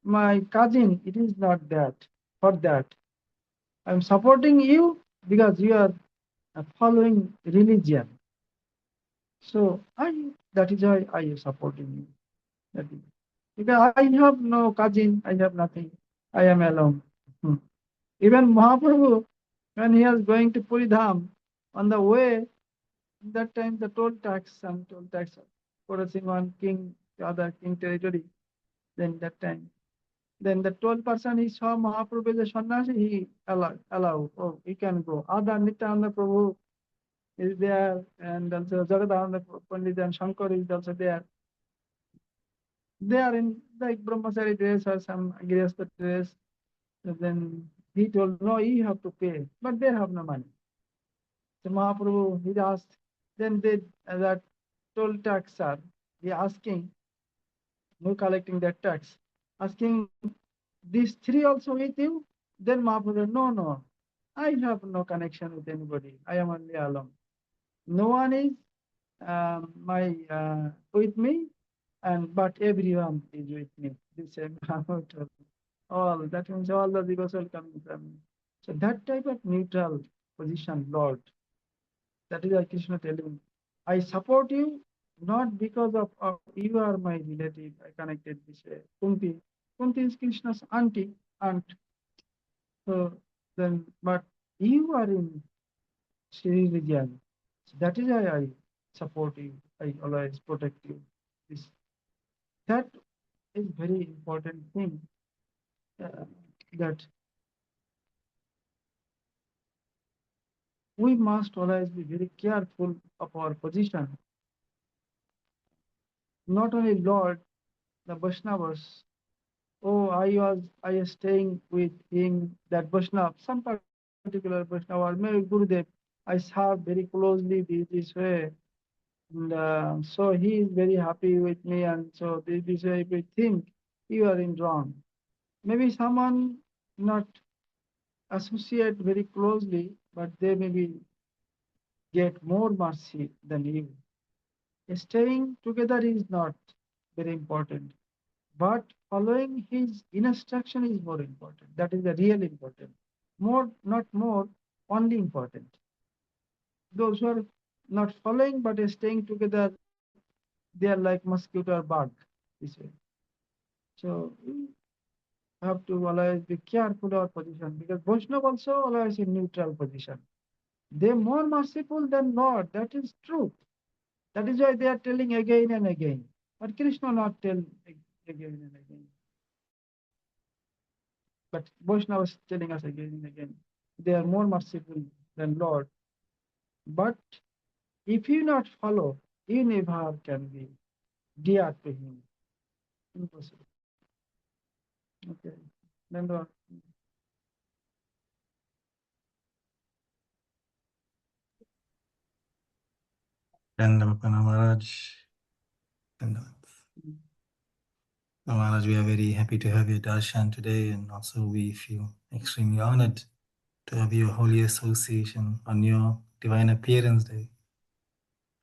my cousin. It is not that. For that. I am supporting you because you are following religion. So that is why I am supporting you. That is, because I have no cousin, I have nothing. I am alone. Hmm. Even Mahaprabhu, when he was going to Puri Dham, on the way, that time the toll tax, crossing one king, the other king territory. Then that time, then the toll person he saw Mahaprabhu as a sannyasi, he allow. Oh, he can go. Other Nityananda Prabhu is there, and also Jagadananda Pandit and Shankar is also there. They are in like brahmachari dress or some grihastha dress. So then he told, no, you have to pay, but they have no money. So Mahaprabhu, he asked, then they that toll taxer, he asking, who collecting that tax, asking, these three also with you? Then Mahaprabhu said, no, no, I have no connection with anybody. I am only alone. No one is my with me, and but everyone is with me. This same Mahaprabhu. All that means all the devotional coming from me. So that type of neutral position, Lord, that is why Krishna telling, I support you not because of you are my relative. I connected this way. Kunti. Kunti is Krishna's auntie, aunt. So then, but you are in Sri region. So that is why I support you. I always protect you. This that is very important thing that we must always be very careful of our position. Not only Lord, the Vaishnavas. Oh, I was staying with him, that Vaishnav, some particular Vaishnav, or maybe Gurudev. I serve very closely this way. And so he is very happy with me. And so this way, if we think you are in wrong, maybe someone not associate very closely, but they maybe get more mercy than you. Staying together is not very important, but following his instruction is more important. That is the real important. More, not more, only important. Those who are not following but staying together, they are like mosquito or bug this way. So we have to always be careful our position because Vaishnava also always in neutral position. They more merciful than Lord. That is truth. That is why they are telling again and again. But Krishna not tell again and again. But Vaishnava is telling us again and again. They are more merciful than Lord. But if you not follow, you never can be dear to him. Impossible. Okay. Then Dandavapana Maharaj. Maharaj, we are very happy to have your darshan today, and also we feel extremely honored to have your holy association on your divine appearance day.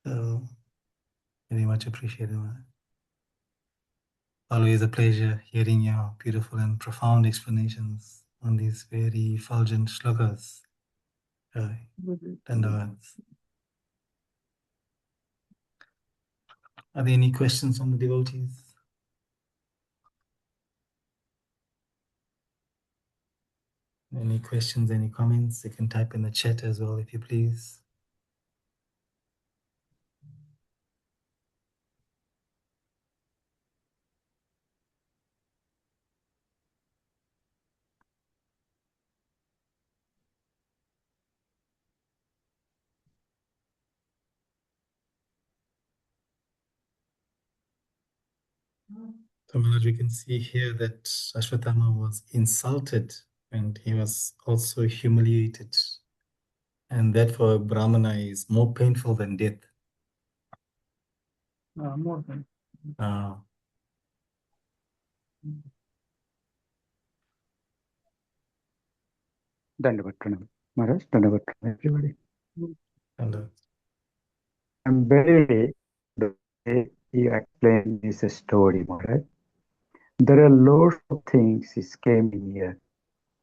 So, very much appreciated, Maharaj. Always a pleasure hearing your beautiful and profound explanations on these very effulgent shlokas. Dandavats. Are there any questions from the devotees? Any questions, any comments? You can type in the chat as well, if you please. So Maharaj, we can see here that Ashwatama was insulted and he was also humiliated. And that for a Brahmana is more painful than death. more than. Dandavat Pranam. Maharaj, Dandavat Pranam, everybody. And, I'm very the way you explain this story, Maharaj. There are lots of things is came in here.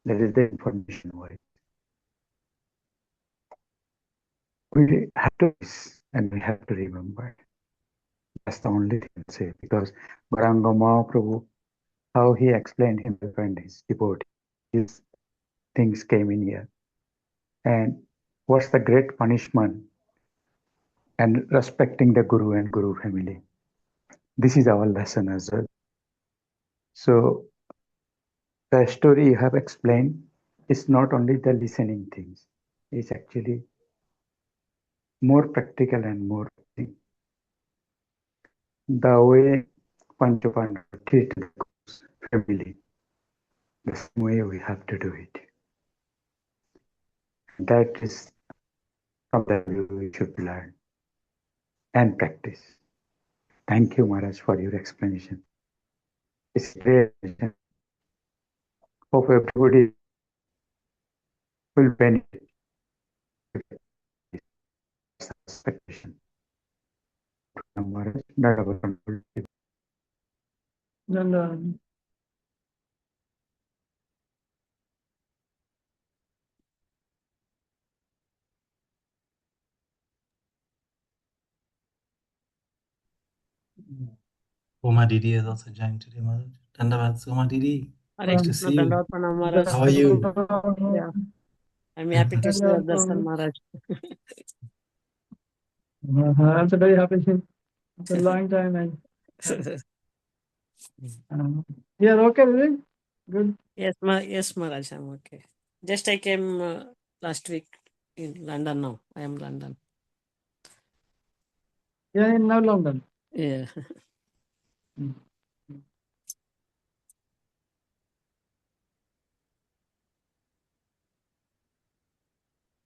That is the information wise. We have to and we have to remember. That's the only thing to say because Baranga Mahaprabhu, how he explained himself and his devotee, his things came in here. And what's the great punishment and respecting the Guru and Guru family. This is our lesson as well. So the story you have explained is not only the listening things, it's actually more practical and more thing. The way Panchapandav treat the Guru's family, the same way we have to do it. That is from the view we should learn and practice. Thank you, Maharaj, for your explanation. It's a great explanation. Hope everybody will benefit. That's our expectation. Maharaj, that was wonderful. And Uma Didi has also joined today, Maharaj. Dandavad, Uma Didi. Hare Nice to Krishna, see you. Dandavata Maharaj. How are you? Yeah, I'm happy to see your darshan, Maharaj. I'm so very happy. It's a long time. Yeah, okay, really? Good. Yes, Maharaj, I'm okay. Just I came last week in London now. I am London. Yeah, in now London. Yeah.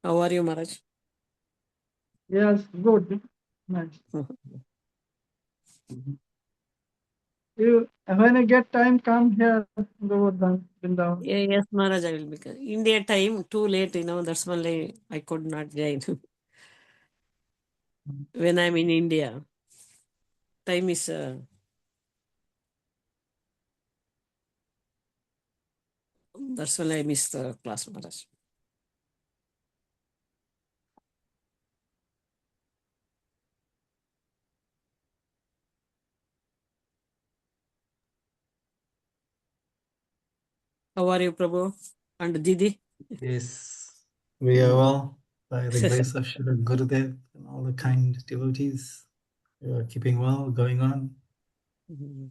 How are you, Maharaj? Yes, good. Nice. You, when you get time, come here, Govardhan, Vrindavan. Yeah, yes, Maharaj, I will be. India time too late, that's why I could not join. When I'm in India, time is that's why I missed the class, Maharaj. How are you, Prabhu? And Didi? Yes, we are well by the grace of Srila Gurudev and all the kind devotees. We are keeping well, going on. Mhm.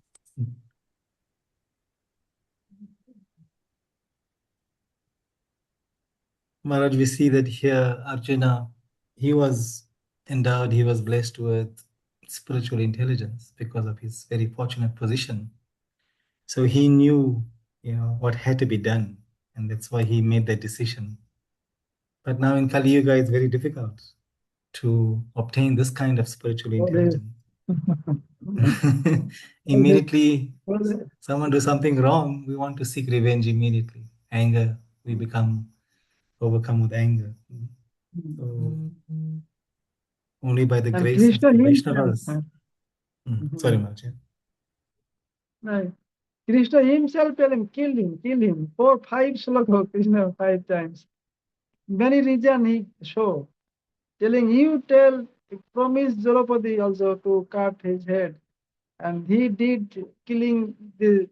Maharaj, we see that here Arjuna, he was endowed, he was blessed with spiritual intelligence because of his very fortunate position. So he knew, what had to be done, and that's why he made that decision. But now in Kali Yuga, it's very difficult to obtain this kind of spiritual intelligence. Immediately, someone do something wrong, we want to seek revenge immediately. Anger, we become overcome with anger. So only by the And grace of Krishna the himself. Vaishnavas. Sorry, Maharaj. Right. Krishna himself tell him, kill him. 4, 5 sloka, Krishna 5 times. Many reason he show. Telling you promise Draupadi also to cut his head. And he did killing the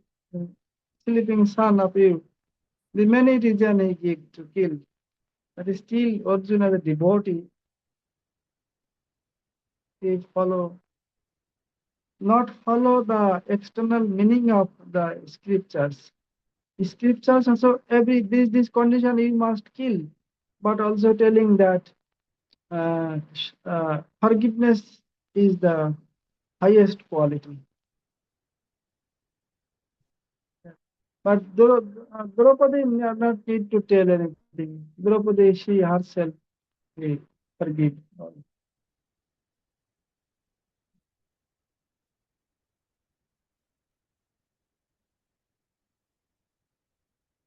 sleeping son of you. The many reason he gave to kill. But still Arjuna the devotee, he not follow the external meaning of the scriptures. The scriptures also this condition he must kill, but also telling that forgiveness is the highest quality. But Draupadi not need to tell anything. Draupadi, she herself will forgive.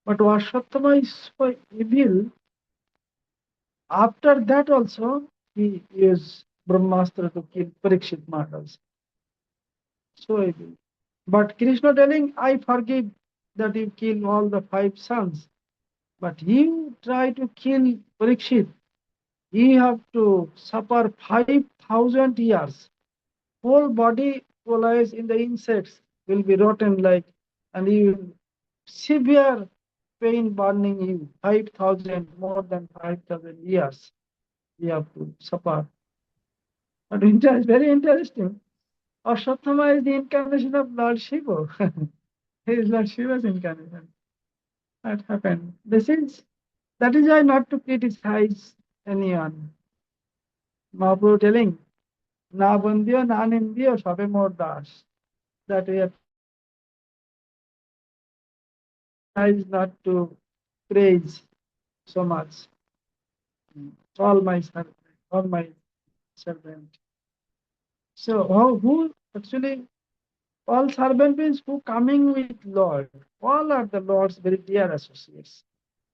But Ashwatama is so evil. After that also, he used Brahmastra to kill Parikshit Maharaj. So evil. But Krishna telling, I forgive that you kill all the 5 sons. But you try to kill Parikshit, you have to suffer 5,000 years. Whole body lies in the insects will be rotten like, and you will severe pain burning you. 5,000, more than 5,000 years you have to suffer. But very interesting. Ashwatthama is the incarnation of Lord Shiva. He is Lord Shiva's incarnation. That happened. That is why not to criticize anyone. Mahaprabhu telling, na bandhyo na nindyo sabe more das. That we have not to praise so much. All my servant. So who Actually, all servant means who coming with Lord. All are the Lord's very dear associates.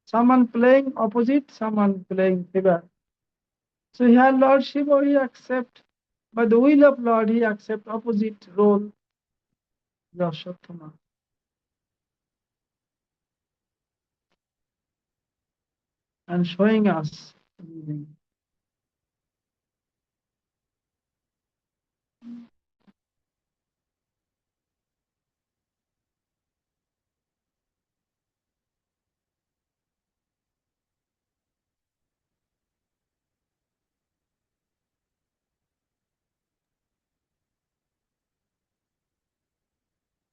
Someone playing opposite, someone playing favor. So here Lord Shiva, he accept, by the will of Lord, he accept opposite role, the Ashwatama. And showing us.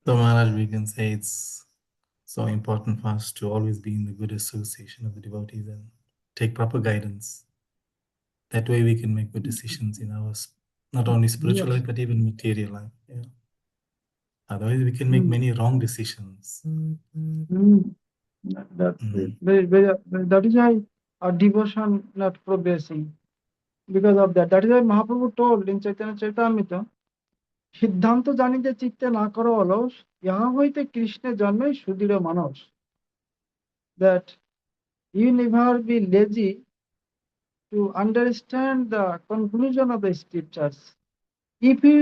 So Maharaj, we can say it's so important for us to always be in the good association of the devotees and take proper guidance. That way we can make good decisions in our not only spiritual Yes. life but even material life. Yeah. Otherwise we can make many wrong decisions. That, Mm. that is why our devotion not progressing. Because of that. That is why Mahaprabhu told in Chaitanya Charitamrita, সিদ্ধান্ত জানিতে চিত্তে না করো অলস, ইহা হইতে কৃষ্ণের জন্মে সুদৃঢ় মানস. That you never be lazy to understand the conclusion of the scriptures. If you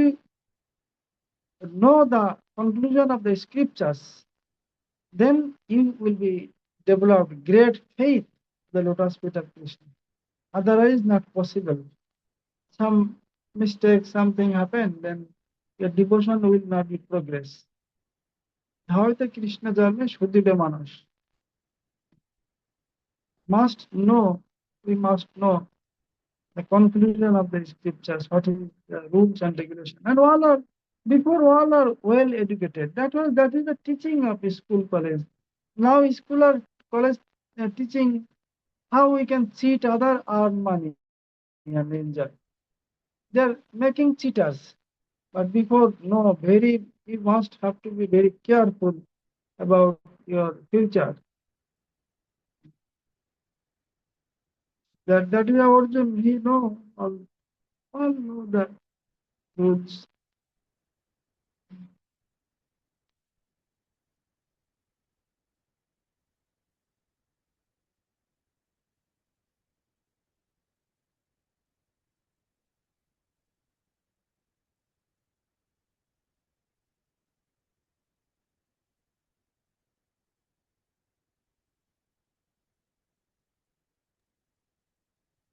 know the conclusion of the scriptures, then you will be developed great faith in the lotus feet of Krishna. Otherwise, not possible. Some mistake, something happened, then your devotion will not be progress. হয়তো কৃষ্ণ জন্মে সুদৃঢ় মানুষ. Must know, we must know the conclusion of the scriptures, what is the rules and regulations. And all are, before all are well educated. That is the teaching of school college. Now school or college teaching how we can cheat other, earn money and enjoy. They are making cheaters. But before, no, you must have to be very careful about your future. That is our origin. We know all know the rules.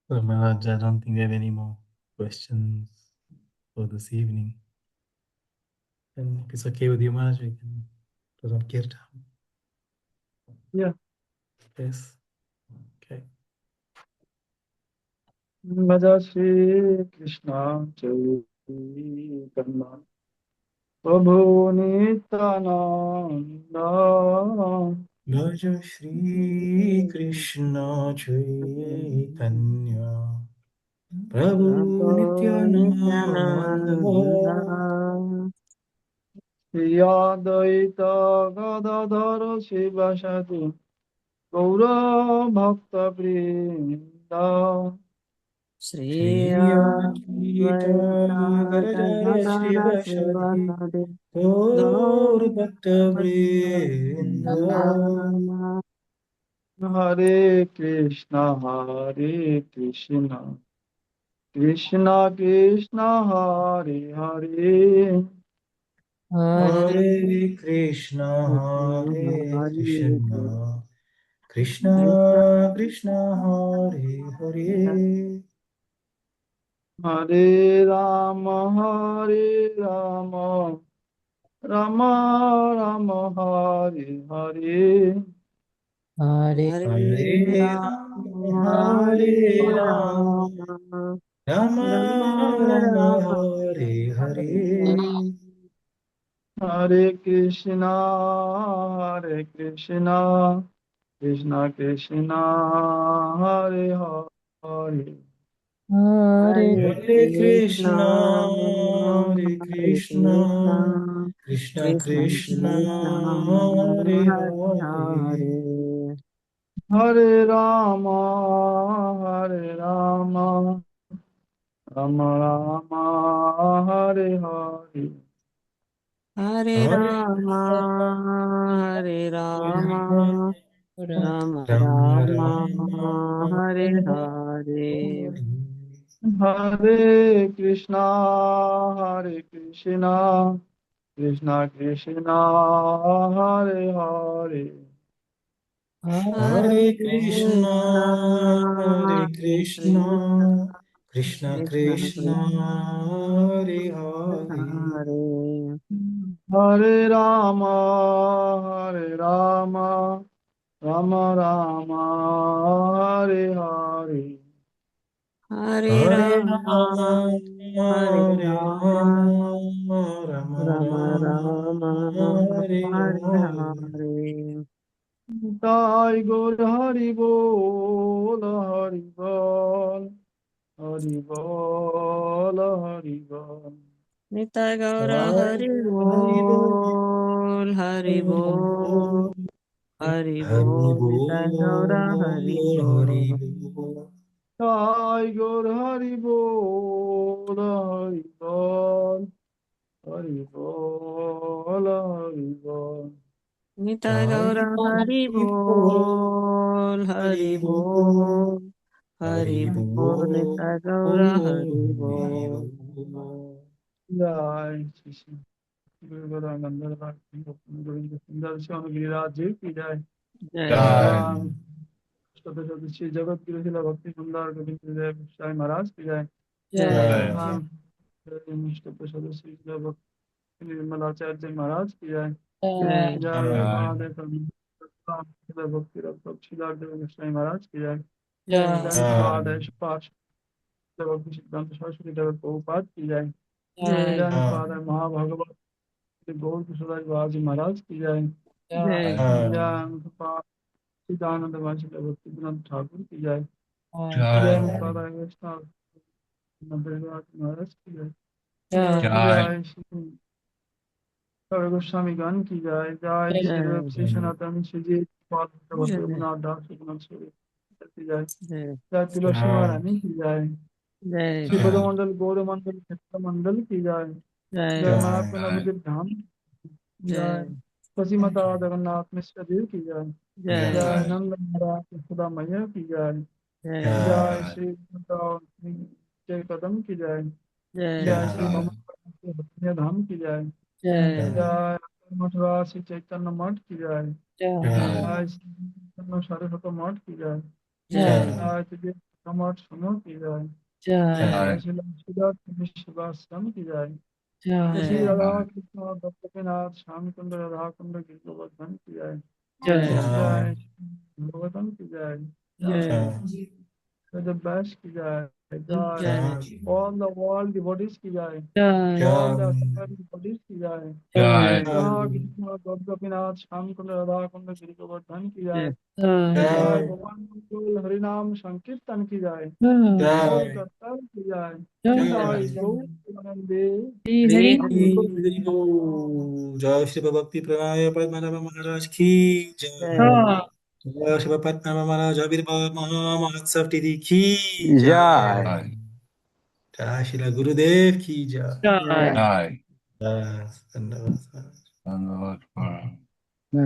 So Maharaj, I don't think we have any more questions for this evening. And if it's okay with you, Maharaj, we can put on kirtan. Yeah. Yes. Okay. Maja Shri Krishna Chaitanya Prabhu Nityananda Bhaja Shri Krishna Chaitanya Prabhu Nityananda Shri Advaita Gadadhara Shivasati Gaura Bhakta Vrinda Shri Shri Advaita Gadadhara Shivasati Gaur Bhakta Vrinda Hare Krishna Krishna Krishna Hare Hare Hare Krishna Hare Krishna Krishna Krishna Hare Hare Hare Rama Hare Rama Rama Rama Hare Hare Hare Hare Rama Hare Rama Rama Rama Hare Hare Hare Krishna Krishna Krishna Hare Hare Hare Hare Krishna Hare Krishna Krishna Krishna Hare Hare Hare Rama Rama Rama, Hare Hare, Hare Rama, Hare Rama, Rama Rama, Hare Hare. Hare Krishna, Hare Krishna, Krishna Krishna, Hare Hare, Hare Hare Krishna, Krishna, Hare Hare Krishna, Krishna, Krishna Krishna Krishna, Krishna, Hare Hare. Hare. Hare Rama, Hare Rama, Rama Rama, Hare Hare. Hare Hare Rama, Rama, Hare Hare Rama, Rama, Rama Rama Rama, Rama, Hare Hare Hare. Hare. Jai Gaur Hari Bol, Hari Bol, Hari Bol, Hari Bol. Nitai Gaura Hare Hari Hare Bol, Hari Bol, Hari Hari Bol, Nitai Gaura Hari Bol, Hari Bol. Bol. Jai Gaur Hari Bol, Hari Bol, Hari Bol, Hari Bol. Nitai Hari Gaura Hari Bol, Hari Hari Bol, Bol, Hari Hari Bol, Bol, Nitai Gaura Hari Hari Bol. Bol. Jai Shri Shri Guru Gauranga Bhakti Govinda Sundar Swami Giriraj Ji ki jai. Jai, भगवान सदस्य श्री जगत गुरु शिला भक्ति सुंदर गोविंद देव साई महाराज की जय। Jai, भगवान इष्ट सदस्य श्री शिला भक्ति निर्मलाचार्य जी महाराज की जय। Jai, जय महादेव शिला भक्ति रत्न शिला देव साई महाराज की जय। Jai, जय फादर पाश शिला भक्ति सिद्धांत सरस्वती जगत प्रभुपाद की जय। Jai, जय फादर महाभगवत गौर किशोर बाजी महाराज की जय। Jai, जय सिद्धानंद वासी भक्ति विनोद ठाकुर की जय। जय मुखारा वैष्णव नंदराज महाराज की जय। Jai, जय श्री गौर गोस्वामी गण की जय। जय श्री रूप Jai, श्री सनातन श्री जी पाद भक्ति Jai, रघुनाथ दास रघुनाथ श्री की जय। Jai, जय तुलसी महारानी की जय। Jai, श्री पदमंडल गौर मंडल क्षेत्र मंडल की जय। Jai, जय मायापुर नवद्वीप धाम जय। Jai, पसी माता जगन्नाथ मिश्र देव की जय। जय Jai, नंद महाराज सुधा मैया की जय। Jai, जय श्री जय कदम की जय। Jai, जय श्री भवन धाम की जय। Jai, जय मथुरा श्री चैतन्य मठ की जय। Jai, जय श्री चैतन्य सरस्वती मठ की जय। Jai, जय श्री मठ सुनो की जय। Jai, जय श्री लक्ष्मीदास शिवाश्रम की जय। जय श्री Jai, राधा कृष्ण भक्तनाथ श्याम कुंड राधा कुंड गिरिवर्धन की जय। Jai, जय श्री भगवतम की जय। Jai, The best की जय। जय Jai, all the world devotees की जय। Jai, all the assembled devotees की जय। Jai, राधा कृष्ण गोपीनाथ श्याम कुंड राधा कुंड गिरिवर्धन की जय। Jai, जय भगवान गोकुल हरिनाम संकीर्तन की जय। Jai, गौर दत्तार की जय। जय गौर Hare Hari Hare, Hari Bol. Jai Shri Bhakti Pranaya Padmanabha Maharaj ki Jai, jai. जय शिव पटना महाराज आविर्भाव महोत्सव टिरी की जय। Jai. जय श्री गुरुदेव की जय। Jai. धन्यवाद। No,